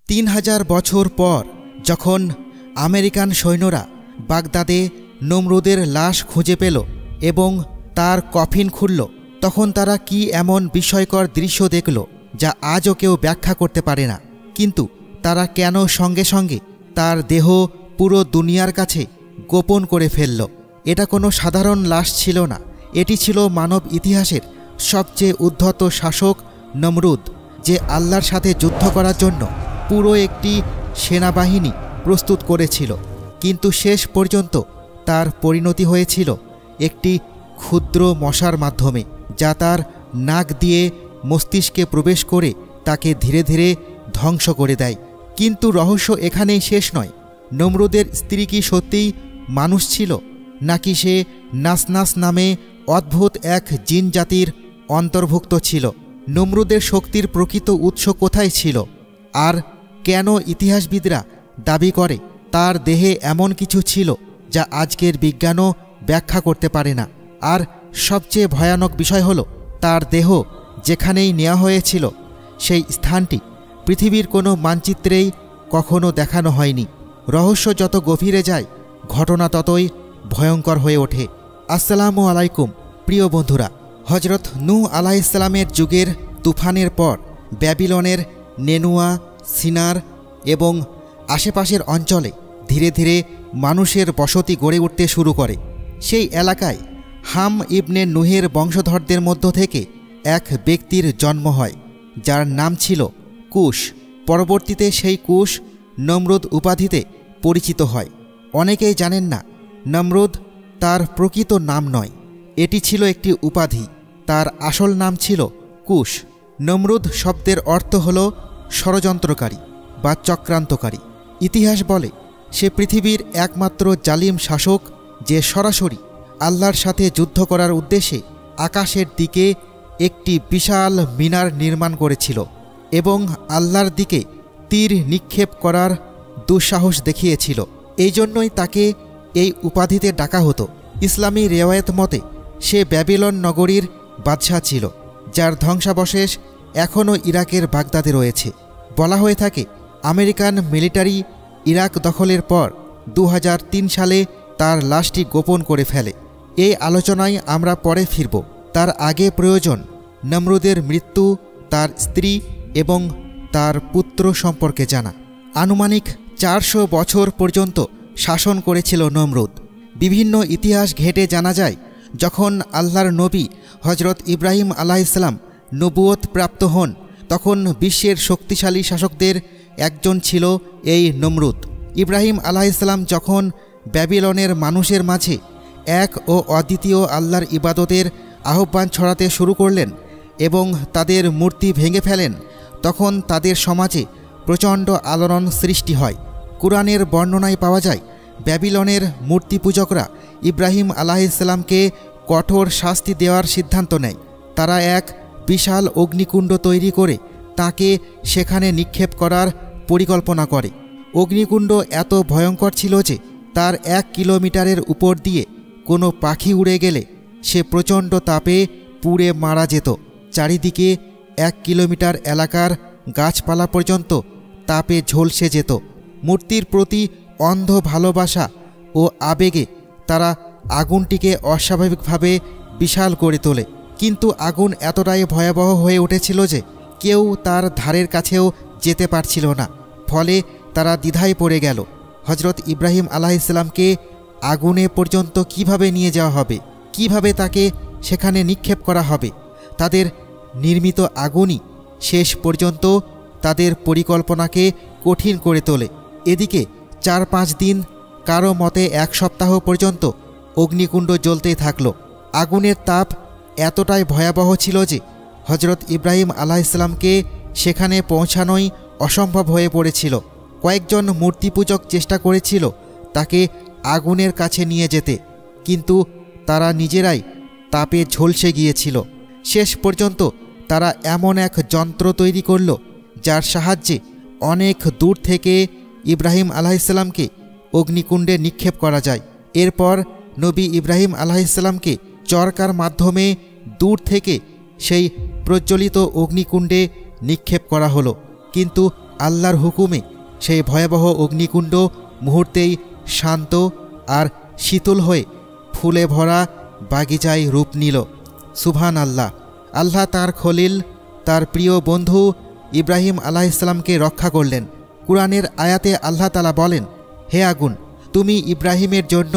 3000 বছর পর যখন আমেরিকান সৈন্যরা বাগদাদে নমরুদের লাশ খুঁজে পেল এবং তার কফিন খুলল, তখন তারা কি এমন বিস্ময়কর দৃশ্য দেখল যা আজও কেউ ব্যাখ্যা করতে পারে না। কিন্তু তারা কেন সঙ্গে সঙ্গে তার দেহ পুরো দুনিয়ার কাছে গোপন করে ফেলল? এটা কোনো সাধারণ লাশ ছিল না, এটি ছিল মানব ইতিহাসের সবচেয়ে উদ্ধত শাসক নমরুদ, যে আল্লাহর সাথে যুদ্ধ করার জন্য পুরো একটি সেনাবাহিনী প্রস্তুত করেছিল। কিন্তু শেষ পর্যন্ত তার পরিণতি হয়েছিল একটি ক্ষুদ্র মশার মাধ্যমে, যা তার নাক দিয়ে মস্তিষ্কে প্রবেশ করে তাকে ধীরে ধীরে ধ্বংস করে দেয়। কিন্তু রহস্য এখানেই শেষ নয়। নমরুদের স্ত্রী কি সত্যিই মানুষ ছিল, নাকি সে নাসনাস নামে অদ্ভুত এক জিন জাতির অন্তর্ভুক্ত ছিল? নমরুদের শক্তির প্রকৃত উৎস কোথায় ছিল? আর কেন ইতিহাসবিদরা দাবি করে তার দেহে এমন কিছু ছিল যা আজকের বিজ্ঞানও ব্যাখ্যা করতে পারে না? আর সবচেয়ে ভয়ানক বিষয় হলো, তার দেহ যেখানেই নেওয়া হয়েছিল সেই স্থানটি পৃথিবীর কোনো মানচিত্রেই কখনো দেখানো হয়নি। রহস্য যত গভীরে যায়, ঘটনা ততই ভয়ঙ্কর হয়ে ওঠে। আসসালামু আলাইকুম প্রিয় বন্ধুরা। হজরত নূহ আলাইহিসসালামের যুগের তুফানের পর ব্যাবিলনের নেনুয়া, সিনার এবং আশেপাশের অঞ্চলে ধীরে ধীরে মানুষের বসতি গড়ে উঠতে শুরু করে। সেই এলাকায় হাম ইবনে নূহের বংশধরদের মধ্য থেকে এক ব্যক্তির জন্ম হয়, যার নাম ছিল কুশ। পরবর্তীতে সেই কুশ নমরুদ উপাধিতে পরিচিত হয়। অনেকেই জানেন না, নমরুদ তার প্রকৃত নাম নয়, এটি ছিল একটি উপাধি। তার আসল নাম ছিল কুশ। নমরুদ শব্দের অর্থ হল ষড়যন্ত্রকারী বা চক্রান্তকারী। ইতিহাস বলে সে পৃথিবীর একমাত্র জালিম শাসক, যে সরাসরি আল্লাহর সাথে যুদ্ধ করার উদ্দেশ্যে আকাশের দিকে একটি বিশাল মিনার নির্মাণ করেছিল এবং আল্লাহর দিকে তীর নিক্ষেপ করার দুঃসাহস দেখিয়েছিল। এই জন্যই তাকে এই উপাধিতে ডাকা হতো। ইসলামী রেওয়ায়েত মতে সে ব্যাবিলন নগরীর বাদশাহ ছিল, যার ধ্বংসাবশেষ এখনও ইরাকের বাগদাদে রয়েছে। বলা হয়ে থাকে আমেরিকান মিলিটারি ইরাক দখলের পর 2003 সালে তার লাশটি গোপন করে ফেলে। এই আলোচনায় আমরা পরে ফিরব। তার আগে প্রয়োজন নমরুদের মৃত্যু, তার স্ত্রী এবং তার পুত্র সম্পর্কে জানা। আনুমানিক 400 বছর পর্যন্ত শাসন করেছিল নমরুদ। বিভিন্ন ইতিহাস ঘেঁটে জানা যায়, যখন আল্লাহর নবী হজরত ইব্রাহিম আলাইহিসসালাম নবুয়ত প্রাপ্ত হন, তখন বিশ্বের শক্তিশালী শাসকদের একজন ছিল এই নমরুদ। ইব্রাহিম আলাইহিসসালাম যখন ব্যাবিলনের মানুষের মাঝে এক ও অদ্বিতীয় আল্লাহর ইবাদতের আহ্বান ছড়াতে শুরু করলেন এবং তাদের মূর্তি ভেঙে ফেলেন, তখন তাদের সমাজে প্রচণ্ড আলোড়ন সৃষ্টি হয়। কুরআনের বর্ণনায় পাওয়া যায়, ব্যাবিলনের মূর্তি পূজকরা ইব্রাহিম আলাইহিসসালামকে কঠোর শাস্তি দেওয়ার সিদ্ধান্ত নেয়। তারা এক বিশাল অগ্নিকুণ্ড তৈরি করে তাকে সেখানে নিক্ষেপ করার পরিকল্পনা করে। অগ্নিকুণ্ড এত ভয়ঙ্কর ছিল যে তার 1 কিলোমিটারের উপর দিয়ে কোনো পাখি উড়ে গেলে সে প্রচণ্ড তাপে পুড়ে মারা যেত। চারিদিকে 1 কিলোমিটার এলাকার গাছপালা পর্যন্ত তাপে ঝলসে যেত। মূর্তির প্রতি অন্ধ ভালোবাসা ও আবেগে তারা আগুনটিকে অস্বাভাবিকভাবে বিশাল করে তোলে। কিন্তু আগুন এতটাই ভয়াবহ হয়ে উঠেছিল যে কেউ তার ধারের কাছেও যেতে পারছিল না। ফলে তারা দ্বিধায় পড়ে গেল, হজরত ইব্রাহিম আলাইহিসসালামকে আগুনে পর্যন্ত কিভাবে নিয়ে যাওয়া হবে, কিভাবে তাকে সেখানে নিক্ষেপ করা হবে। তাদের নির্মিত আগুনই শেষ পর্যন্ত তাদের পরিকল্পনাকে কঠিন করে তোলে। এদিকে 4-5 দিন, কারো মতে 1 সপ্তাহ পর্যন্ত অগ্নিকুণ্ড জ্বলতেই থাকল। আগুনের তাপ এতটাই ভয়াবহ ছিল যে হজরত ইব্রাহিম আলাইহিসসালামকে সেখানে পৌঁছানোই অসম্ভব হয়ে পড়েছিল। কয়েকজন মূর্তিপূজক চেষ্টা করেছিল তাকে আগুনের কাছে নিয়ে যেতে, কিন্তু তারা নিজেরাই তাপে ঝলসে গিয়েছিল। শেষ পর্যন্ত তারা এমন এক যন্ত্র তৈরি করল, যার সাহায্যে অনেক দূর থেকে ইব্রাহিম আলাইহিসসালামকে অগ্নিকুণ্ডে নিক্ষেপ করা যায়। এরপর নবী ইব্রাহিম আলাইহিসসালামকে চরকার মাধ্যমে দূর থেকে সেই প্রজ্বলিত অগ্নিকুণ্ডে নিক্ষেপ করা হলো। কিন্তু আল্লাহর হুকুমে সেই ভয়াবহ অগ্নিকুণ্ড মুহূর্তেই শান্ত আর শীতল হয়ে ফুলে ভরা বাগিচায় রূপ নিল। সুবহান আল্লাহ। আল্লাহ তার খলিল, তার প্রিয় বন্ধু ইব্রাহিম আলাইহিসসালামকে রক্ষা করলেন। কুরআনের আয়াতে আল্লাহ তাআলা বলেন, হে আগুন, তুমি ইব্রাহিমের জন্য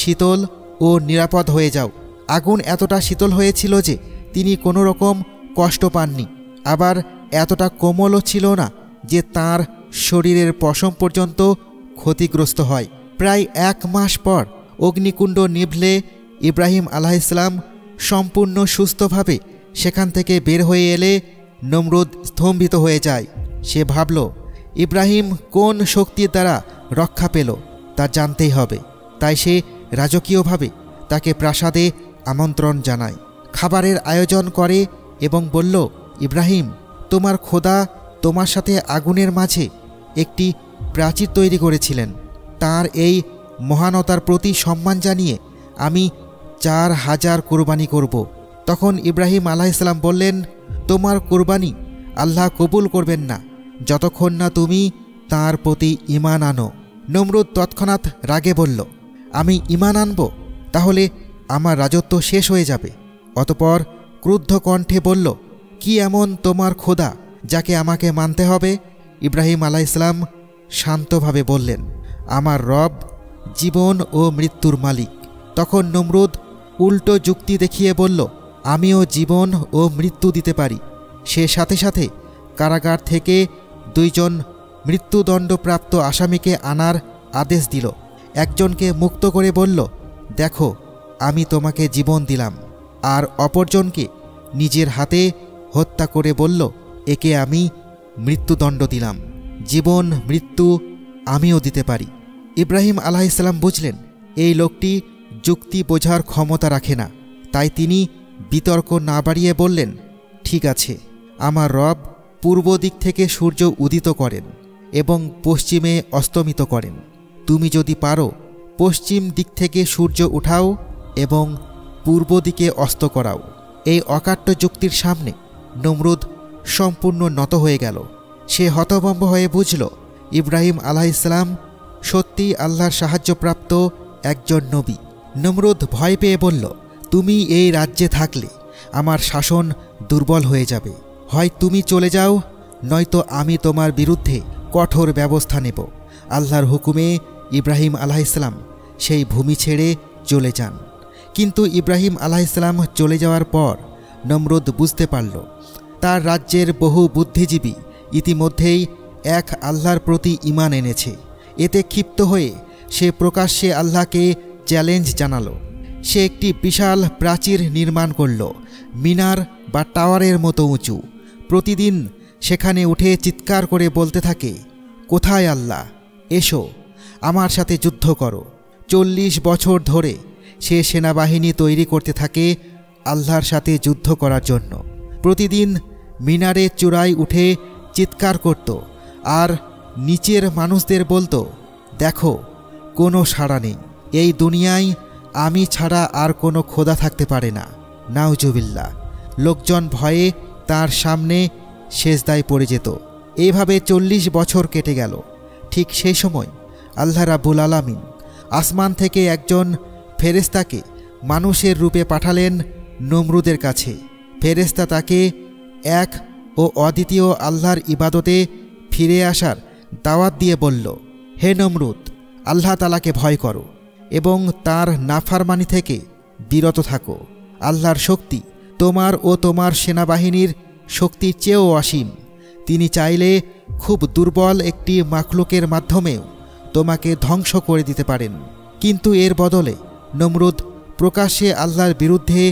শীতল ও নিরাপদ হয়ে যাও। আগুন এতটা শীতল হয়েছিল যে তিনি কোনো রকম কষ্ট পাননি, আবার এতটা কোমলও ছিল না যে তার শরীরের পশম পর্যন্ত ক্ষতিগ্রস্ত হয়। প্রায় 1 মাস পর অগ্নিকুণ্ড নিভলে ইব্রাহিম আলাইহিসসালাম সম্পূর্ণ সুস্থভাবে সেখান থেকে বের হয়ে এলে নমরুদ স্তম্ভিত হয়ে যায়। সে ভাবল, ইব্রাহিম কোন শক্তির দ্বারা রক্ষা পেল তা জানতেই হবে। তাই সে রাজকীয়ভাবে তাকে প্রাসাদে আমন্ত্রণ জানায়, খাবারের আয়োজন করে এবং বলল, ইব্রাহিম, তোমার খোদা তোমার সাথে আগুনের মাঝে একটি প্রাচীর তৈরি করেছিলেন। তার এই মহানতার প্রতি সম্মান জানিয়ে আমি 4000 কোরবানি করব। তখন ইব্রাহিম আলাইহিসসালাম বললেন, তোমার কোরবানি আল্লাহ কবুল করবেন না যতক্ষণ না তুমি তার প্রতি ঈমান আনো। নমরুদ তৎক্ষণাৎ রাগে বলল, আমি ঈমান আনব? তাহলে আমার রাজত্ব শেষ হয়ে যাবে। অতঃপর ক্রুদ্ধ কণ্ঠে বলল, কি এমন তোমার খোদা যাকে আমাকে মানতে হবে? ইব্রাহিম আলাইহিসসালাম শান্তভাবে বললেন, আমার রব জীবন ও মৃত্যুর মালিক। তখন নমরুদ উল্টো যুক্তি দেখিয়ে বলল, আমিও জীবন ও মৃত্যু দিতে পারি। সে সাথে সাথে কারাগার থেকে 2 জন মৃত্যুদণ্ডপ্রাপ্ত আসামিকে আনার আদেশ দিল। একজনকে মুক্ত করে বলল, দেখো, আমি তোমাকে জীবন দিলাম, আর অপরজনকে নিজের হাতে হত্যা করে বলল, একে আমি মৃত্যুদণ্ড দিলাম। জীবন মৃত্যু আমিও দিতে পারি। ইব্রাহিম আলাইহিসসালাম বুঝলেন এই লোকটি যুক্তি বোঝার ক্ষমতা রাখে না, তাই তিনি বিতর্ক না বাড়িয়ে বললেন, ঠিক আছে, আমার রব পূর্ব দিক থেকে সূর্য উদিত করেন এবং পশ্চিমে অস্তমিত করেন। তুমি যদি পারো পশ্চিম দিক থেকে সূর্য উঠাও এবং পূর্ব দিকে অস্ত করাও। এই অকাট্য যুক্তির সামনে নমরুদ সম্পূর্ণ নত হয়ে গেল। সে হতভম্ব হয়ে বুঝল ইব্রাহিম আলাইহিসসালাম সত্যি আল্লাহর সাহায্যপ্রাপ্ত একজন নবী। নমরুদ ভয় পেয়ে বলল, তুমি এই রাজ্যে থাকলে আমার শাসন দুর্বল হয়ে যাবে। হয় তুমি চলে যাও, নয়তো আমি তোমার বিরুদ্ধে কঠোর ব্যবস্থা নেব। আল্লাহর হুকুমে ইব্রাহিম আলাইহিসসালাম সেই ভূমি ছেড়ে চলে যান। কিন্তু ইব্রাহিম আলাইহিসসালাম চলে যাওয়ার পর নমরুদ বুঝতে পারল তার রাজ্যের বহু বুদ্ধিজীবী ইতিমধ্যেই এক আল্লাহর প্রতি ঈমান এনেছে। এতে ক্ষিপ্ত হয়ে সে প্রকাশ্যে আল্লাহকে চ্যালেঞ্জ জানালো। সে একটি বিশাল প্রাচীর নির্মাণ করল, মিনার বা টাওয়ারের মতো উঁচু। প্রতিদিন সেখানে উঠে চিৎকার করে বলতে থাকে, কোথায় আল্লাহ? এসো, আমার সাথে যুদ্ধ করো। 40 বছর ধরে সে সেনাবাহিনী তৈরি করতে থাকে আল্লাহর সাথে যুদ্ধ করার জন্য। প্রতিদিন মিনারের চূড়ায় উঠে চিৎকার করত আর নিচের মানুষদের বলতো, দেখো, কোনো সাড়া নেই। এই দুনিয়ায় আমি ছাড়া আর কোনো খোদা থাকতে পারে না। নাউজুবিল্লাহ। লোকজন ভয়ে তার সামনে সেজদায় পড়ে যেত। এইভাবে 40 বছর কেটে গেল। ঠিক সেই সময় আল্লাহ রাব্বুল আলামিন আসমান থেকে একজন ফেরেশতাকে মানুষের রূপে পাঠালেন নমরুদের কাছে। ফেরেশতা তাকে এক ও অদ্বিতীয় আল্লাহর ইবাদতে ফিরে আসার দাওয়াত দিয়ে বলল, হে নমরুদ, আল্লাহ তাআলাকে ভয় করো এবং তার নাফরমানি থেকে বিরত থাকো। আল্লাহর শক্তি তোমার ও তোমার সেনাবাহিনীর শক্তির চেয়েও অসীম। তিনি চাইলে খুব দুর্বল একটি মাখলুকের মাধ্যমেও তোমাকে ধ্বংস করে দিতে পারেন। কিন্তু এর বদলে নমরুদ প্রকাশ্যে আল্লাহর বিরুদ্ধে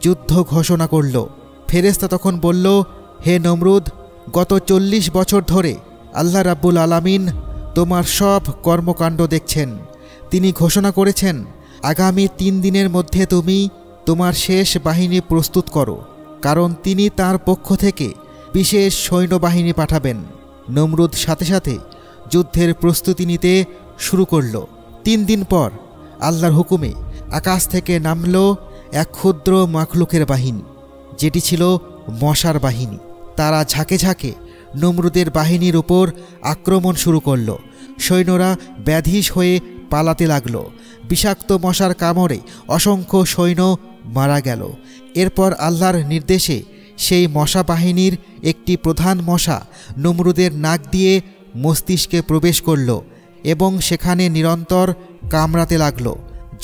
যুদ্ধ ঘোষণা করল। ফেরেশতা তখন বলল, হে নমরুদ, গত 40 বছর ধরে আল্লাহ রাব্বুল আলামিন তোমার সব কর্মকাণ্ড দেখছেন। তিনি ঘোষণা করেছেন, আগামী 3 দিনের মধ্যে তুমি তোমার শেষ বাহিনী প্রস্তুত করো, কারণ তিনি তার পক্ষ থেকে বিশেষ সৈন্যবাহিনী পাঠাবেন। নমরুদ সাথে সাথে যুদ্ধের প্রস্তুতি নিতে শুরু করল। 3 দিন পর আল্লাহর হুকুমে আকাশ থেকে নামল এক ক্ষুদ্র মাখলুকের বাহিনী, যেটি ছিল মশার বাহিনী। তারা ঝাঁকে ঝাঁকে নমরুদের বাহিনীর উপর আক্রমণ শুরু করল। সৈন্যরা ব্যাধিস হয়ে পালাতে লাগল। বিষাক্ত মশার কামড়ে অসংখ্য সৈন্য মারা গেল। এরপর আল্লাহর নির্দেশে সেই মশা বাহিনীর একটি প্রধান মশা নমরুদের নাক দিয়ে মস্তিষ্কে প্রবেশ করল এবং সেখানে নিরন্তর কামড়াতে লাগল।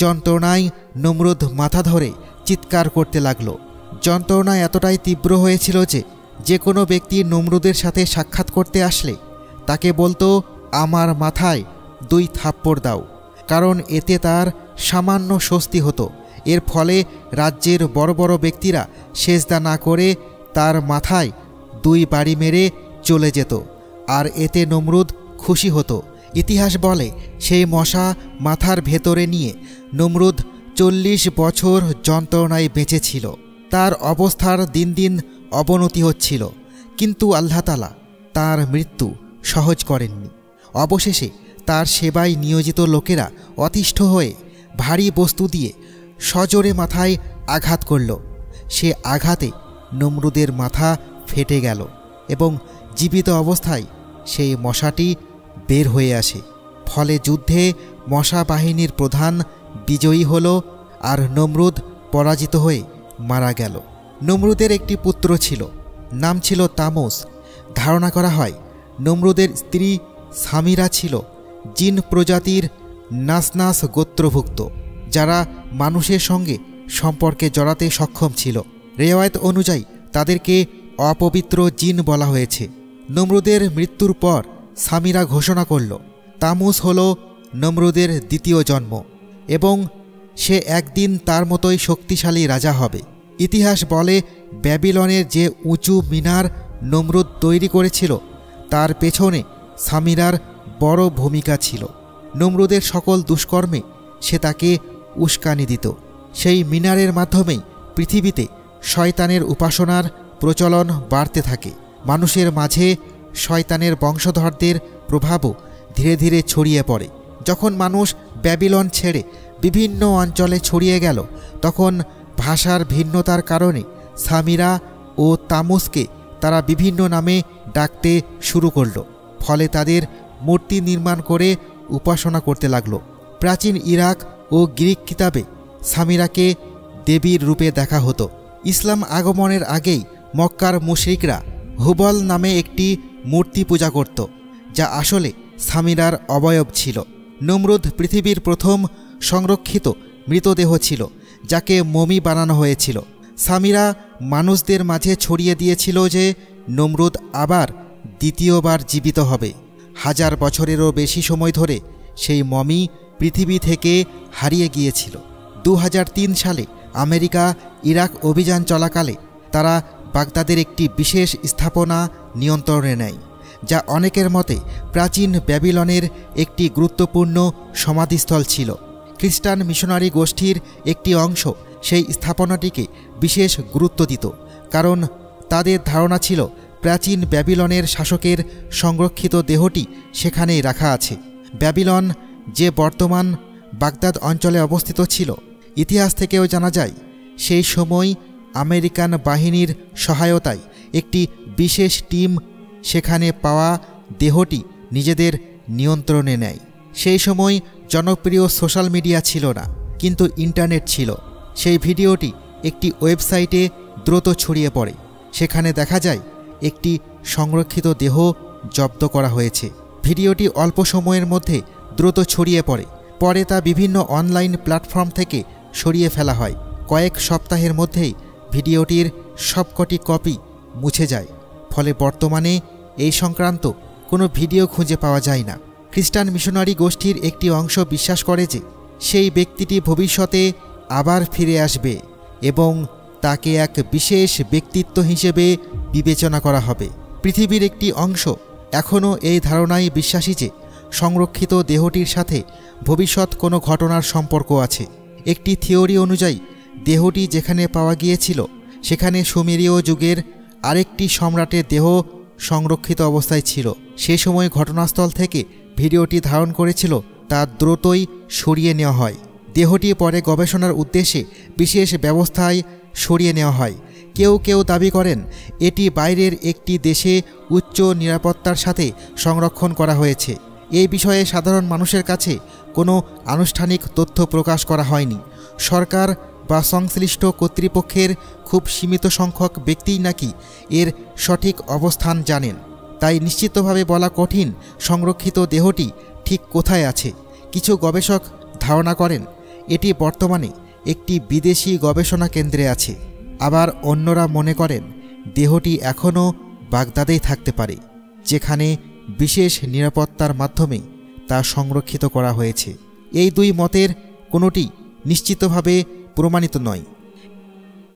যন্ত্রণায় নমরুদ মাথা ধরে চিৎকার করতে লাগল। যন্ত্রণা এতটাই তীব্র হয়েছিল যে কোনো ব্যক্তি নমরুদের সাথে সাক্ষাৎ করতে আসলে তাকে বলতো, আমার মাথায় 2 থাপ্পড় দাও, কারণ এতে তার সামান্য স্বস্তি হতো। এর ফলে রাজ্যের বড় বড় ব্যক্তিরা সেজদা না করে তার মাথায় 2 বাড়ি মেরে চলে যেত, আর এতে নমরুদ খুশি হতো। ইতিহাস বলে সেই মশা মাথার ভেতরে নিয়ে নমরুদ 40 বছর যন্ত্রণায় বেঁচেছিল। তার অবস্থার দিন দিন অবনতি হচ্ছিল, কিন্তু আল্লাহ তাআলা তার মৃত্যু সহজ করেননি। অবশেষে তার সেবায় নিয়োজিত লোকেরা অতিষ্ঠ হয়ে ভারী বস্তু দিয়ে সজোরে মাথায় আঘাত করল। সে আঘাতে নমরুদের মাথা ফেটে গেল এবং জীবিত অবস্থায় সেই মশাটি বের হয়ে আসে। ফলে যুদ্ধে মশা বাহিনীর প্রধান বিজয়ী হল আর নমরুদ পরাজিত হয়ে মারা গেল। নমরুদের একটি পুত্র ছিল, নাম ছিল তামুস। ধারণা করা হয় নমরুদের স্ত্রী সামিরা ছিল জিন প্রজাতির নাসনাস গোত্রভুক্ত, যারা মানুষের সঙ্গে সম্পর্কে জড়াতে সক্ষম ছিল। রেওয়ায়েত অনুযায়ী তাদেরকে অপবিত্র জিন বলা হয়েছে। নমরুদের মৃত্যুর পর সামিরা ঘোষণা করল, তামুস হল নমরুদের দ্বিতীয় জন্ম এবং সে একদিন তার মতোই শক্তিশালী রাজা হবে। ইতিহাস বলে ব্যাবিলনের যে উঁচু মিনার নমরুদ তৈরি করেছিল তার পেছনে সামিরার বড় ভূমিকা ছিল। নমরুদের সকল দুষ্কর্মে সে তাকে উস্কানি দিত। সেই মিনারের মাধ্যমেই পৃথিবীতে শয়তানের উপাসনার প্রচলন বাড়তে থাকে। মানুষের মাঝে শয়তানের বংশধরদের প্রভাবও ধীরে ধীরে ছড়িয়ে পড়ে। যখন মানুষ ব্যাবিলন ছেড়ে বিভিন্ন অঞ্চলে ছড়িয়ে গেল, তখন ভাষার ভিন্নতার কারণে সামিরা ও তামুসকে তারা বিভিন্ন নামে ডাকতে শুরু করল। ফলে তাদের মূর্তি নির্মাণ করে উপাসনা করতে লাগল। প্রাচীন ইরাক ও গ্রিক কিতাবে সামিরাকে দেবীর রূপে দেখা হতো। ইসলাম আগমনের আগেই মক্কার মুশরিকরা হুবল নামে একটি মূর্তি পূজা করত, যা আসলে সামিরার অবয়ব ছিল। নমরুদ পৃথিবীর প্রথম সংরক্ষিত মৃতদেহ ছিল, যাকে মমি বানানো হয়েছিল। সামিরা মানুষদের মাঝে ছড়িয়ে দিয়েছিল যে নমরুদ আবার দ্বিতীয়বার জীবিত হবে। 1000 বছরেরও বেশি সময় ধরে সেই মমি পৃথিবী থেকে হারিয়ে গিয়েছিল। 2003 সালে আমেরিকা ইরাক অভিযান চলাকালে তারা বাগদাদের একটি বিশেষ স্থাপনা নিয়ন্ত্রণে নেয়, যা অনেকের মতে প্রাচীন ব্যাবিলনের একটি গুরুত্বপূর্ণ সমাধিস্থল ছিল। খ্রিস্টান মিশনারি গোষ্ঠীর একটি অংশ সেই স্থাপনাটিকে বিশেষ গুরুত্ব দিত, কারণ তাদের ধারণা ছিল প্রাচীন ব্যাবিলনের শাসকের সংরক্ষিত দেহটি সেখানেই রাখা আছে। ব্যাবিলন যে বর্তমান বাগদাদ অঞ্চলে অবস্থিত ছিল, ইতিহাস থেকেও জানা যায় সেই সময় আমেরিকান বাহিনীর সহায়তায় একটি বিশেষ টিম সেখানে পাওয়া দেহটি নিজেদের নিয়ন্ত্রণে নেয়। সেই সময় জনপ্রিয় সোশ্যাল মিডিয়া ছিল না, কিন্তু ইন্টারনেট ছিল। সেই ভিডিওটি একটি ওয়েবসাইটে দ্রুত ছড়িয়ে পড়ে। সেখানে দেখা যায় একটি সংরক্ষিত দেহ জব্দ করা হয়েছে। ভিডিওটি অল্প সময়ের মধ্যে দ্রুত ছড়িয়ে পড়ে। পরে তা বিভিন্ন অনলাইন প্ল্যাটফর্ম থেকে সরিয়ে ফেলা হয়। কয়েক সপ্তাহের মধ্যেই ভিডিওটির সবকটি কপি মুছে যায়। ফলে বর্তমানে এই সংক্রান্ত কোনো ভিডিও খুঁজে পাওয়া যায় না। খ্রিস্টান মিশনারি গোষ্ঠীর একটি অংশ বিশ্বাস করে যে সেই ব্যক্তিটি ভবিষ্যতে আবার ফিরে আসবে এবং তাকে এক বিশেষ ব্যক্তিত্ব হিসেবে বিবেচনা করা হবে। পৃথিবীর একটি অংশ এখনও এই ধারণায় বিশ্বাসী যে সংরক্ষিত দেহটির সাথে ভবিষ্যৎ কোনো ঘটনার সম্পর্ক আছে। একটি থিওরি অনুযায়ী দেহটি যেখানে পাওয়া গিয়েছিল সেখানে সুমেরীয় যুগের আরেকটি সম্রাটের দেহ সংরক্ষিত অবস্থায় ছিল। সে সময় ঘটনাস্থল থেকে ভিডিওটি ধারণ করেছিল তা দ্রুতই সরিয়ে নেওয়া হয়। দেহটি পরে গবেষণার উদ্দেশ্যে বিশেষ ব্যবস্থায় সরিয়ে নেওয়া হয়, কেউ কেউ দাবি করেন এটি বাইরের একটি দেশে উচ্চ নিরাপত্তার সাথে সংরক্ষণ করা হয়েছে। এই বিষয়ে সাধারণ মানুষের কাছে কোনো আনুষ্ঠানিক তথ্য প্রকাশ করা হয়নি। সরকার বা সংশ্লিষ্ট কর্তৃপক্ষের খুব সীমিত সংখ্যক ব্যক্তিই নাকি এর সঠিক অবস্থান জানেন। তাই নিশ্চিতভাবে বলা কঠিন সংরক্ষিত দেহটি ঠিক কোথায় আছে। কিছু গবেষক ধারণা করেন এটি বর্তমানে একটি বিদেশি গবেষণা কেন্দ্রে আছে। আবার অন্যরা মনে করেন দেহটি এখনও বাগদাদেই থাকতে পারে, যেখানে বিশেষ নিরাপত্তার মাধ্যমে তা সংরক্ষিত করা হয়েছে। এই দুই মতের কোনোটি নিশ্চিতভাবে প্রমাণিত নয়।